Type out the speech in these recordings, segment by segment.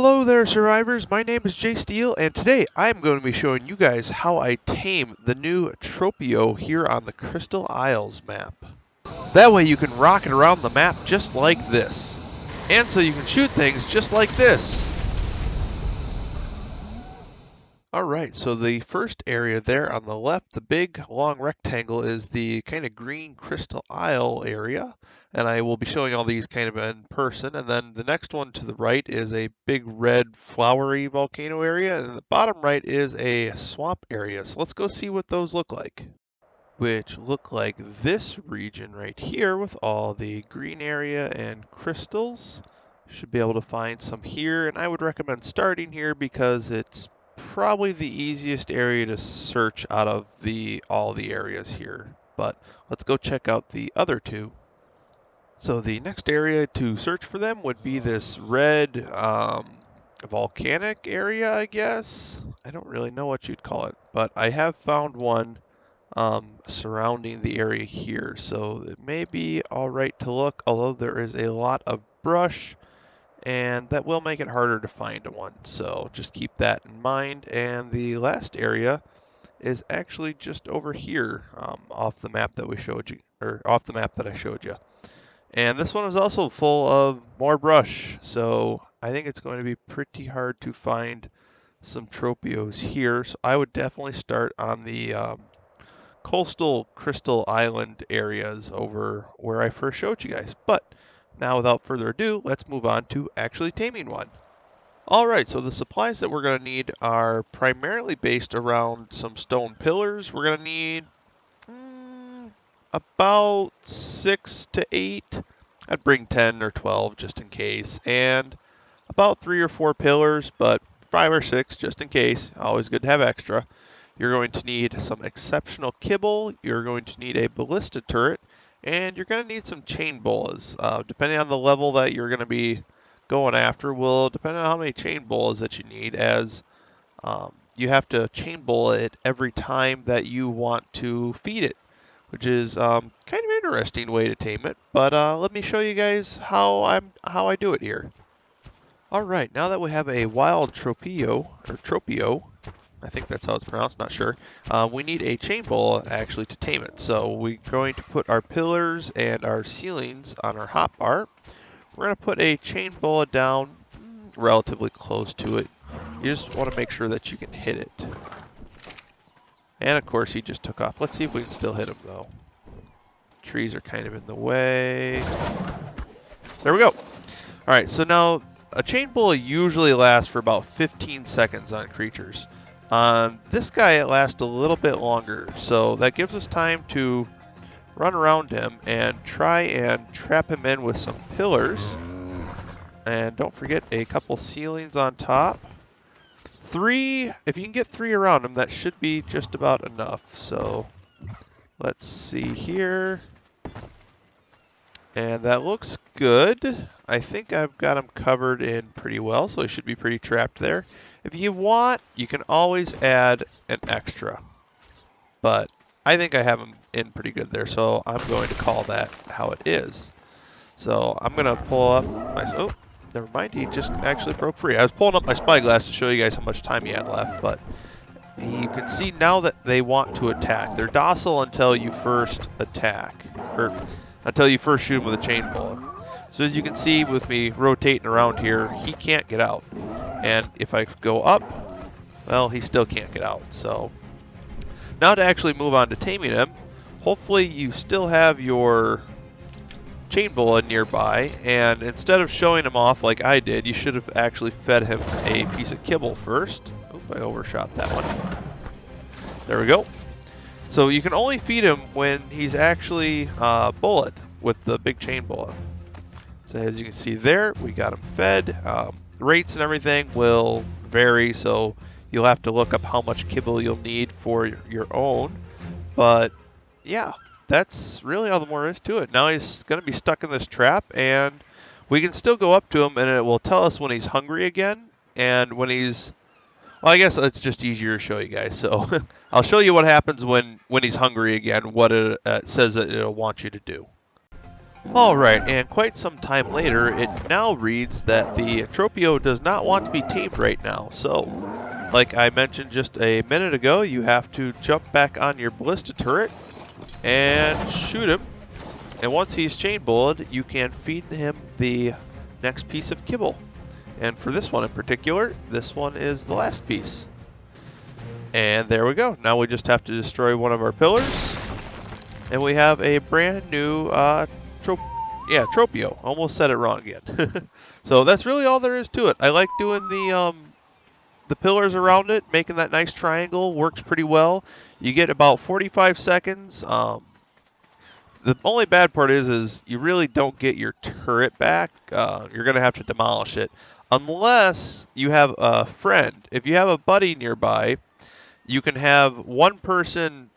Hello there, survivors. My name is Jay Steele, and today I'm going to be showing you guys how I tame the new Tropio here on the Crystal Isles map. That way you can rocket around the map just like this. And so you can shoot things just like this. Alright, so the first area there on the left, the big long rectangle, is the kind of green Crystal Isle area. And I will be showing all these kind of in person. And then the next one to the right is a big red flowery volcano area. And the bottom right is a swamp area. So let's go see what those look like. Which look like this region right here with all the green area and crystals. Should be able to find some here. And I would recommend starting here because it's probably the easiest area to search out of all the areas here. But let's go check out the other two. So the next area to search for them would be this red volcanic area, I guess. I don't really know what you'd call it, but I have found one surrounding the area here. So it may be all right to look, although there is a lot of brush and that will make it harder to find one. So just keep that in mind. And the last area is actually just over here off the map that we showed you, or off the map that I showed you. And this one is also full of more brush, so I think it's going to be pretty hard to find some Tropios here. So I would definitely start on the coastal Crystal Island areas over where I first showed you guys. But now without further ado, let's move on to actually taming one. Alright, so the supplies that we're going to need are primarily based around some stone pillars. We're going to need about 6 to 8. I'd bring 10 or 12 just in case. And about 3 or 4 pillars, but 5 or 6 just in case. Always good to have extra. You're going to need some exceptional kibble. You're going to need a ballista turret. And you're going to need some chain bolas. Depending on the level that you're going to be going after will depend on how many chain bolas that you need, as you have to chain bola it every time that you want to feed it, which is kind of an interesting way to tame it. But let me show you guys how I do it here. All right, now that we have a wild Tropio, I think that's how it's pronounced, not sure. We need a chain bola actually to tame it. So we're going to put our pillars and our ceilings on our hotbar. We're going to put a chain bola down relatively close to it. You just want to make sure that you can hit it. And of course he just took off. Let's see if we can still hit him though. Trees are kind of in the way. There we go. All right, so now a chain bola usually lasts for about 15 seconds on creatures. This guy, it lasts a little bit longer, so that gives us time to run around him and try and trap him in with some pillars. And don't forget a couple ceilings on top. 3, if you can get 3 around him, that should be just about enough. So let's see here. And that looks good. I think I've got him covered in pretty well, so he should be pretty trapped there. If you want, you can always add an extra. But I think I have him in pretty good there, so I'm going to call that how it is. So I'm going to pull up my... Oh, never mind. He just actually broke free. I was pulling up my spyglass to show you guys how much time he had left, but you can see now that they want to attack. They're docile until you first attack, or until you first shoot him with a chain bola. So as you can see with me rotating around here, he can't get out. And if I go up, well, he still can't get out. So now to actually move on to taming him, hopefully you still have your chain bola nearby, and instead of showing him off like I did, you should have actually fed him a piece of kibble first. Oop, I overshot that one. There we go. So you can only feed him when he's actually bullet with the big chain bola. So as you can see there, we got him fed. Rates and everything will vary, so you'll have to look up how much kibble you'll need for your own. But yeah, that's really all the more is to it. Now he's going to be stuck in this trap, and we can still go up to him, and it will tell us when he's hungry again, and when he's... Well, I guess it's just easier to show you guys. So I'll show you what happens when he's hungry again, what it says that it'll want you to do. Alright, and quite some time later, it now reads that the Tropio does not want to be tamed right now. So, like I mentioned just a minute ago, you have to jump back on your ballista turret and shoot him. And once he's chain bullet, you can feed him the next piece of kibble. And for this one in particular, this one is the last piece. And there we go. Now we just have to destroy one of our pillars. And we have a brand new Tropio. Almost said it wrong again. So that's really all there is to it. I like doing the pillars around it, making that nice triangle. Works pretty well. You get about 45 seconds. The only bad part is you really don't get your turret back. You're going to have to demolish it. Unless you have a friend. If you have a buddy nearby, you can have one person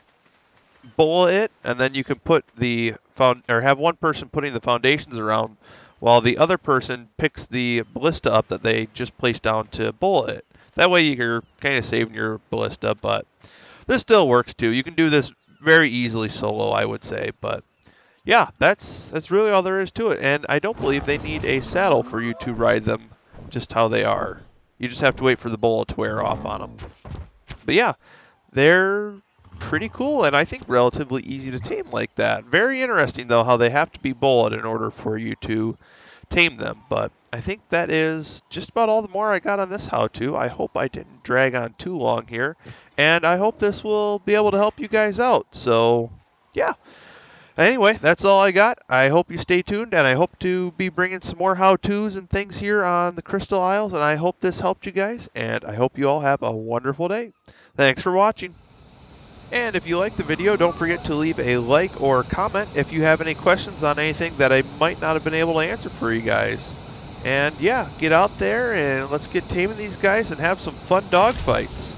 bullet it, and then you can put have one person putting the foundations around while the other person picks the ballista up that they just placed down to bullet it. That way you're kind of saving your ballista, but this still works too. You can do this very easily solo, I would say, but yeah, that's really all there is to it. And I don't believe they need a saddle for you to ride them just how they are. You just have to wait for the bullet to wear off on them. But yeah, they're pretty cool and I think relatively easy to tame like that. Very interesting though how they have to be bullet in order for you to tame them. But I think that is just about all the more I got on this how-to. I hope I didn't drag on too long here, and I hope this will be able to help you guys out. So yeah. Anyway, that's all I got. I hope you stay tuned, and I hope to be bringing some more how-tos and things here on the Crystal Isles, and I hope this helped you guys, and I hope you all have a wonderful day. Thanks for watching. And if you liked the video, don't forget to leave a like or comment if you have any questions on anything that I might not have been able to answer for you guys. And yeah, get out there and let's get taming these guys and have some fun dog fights.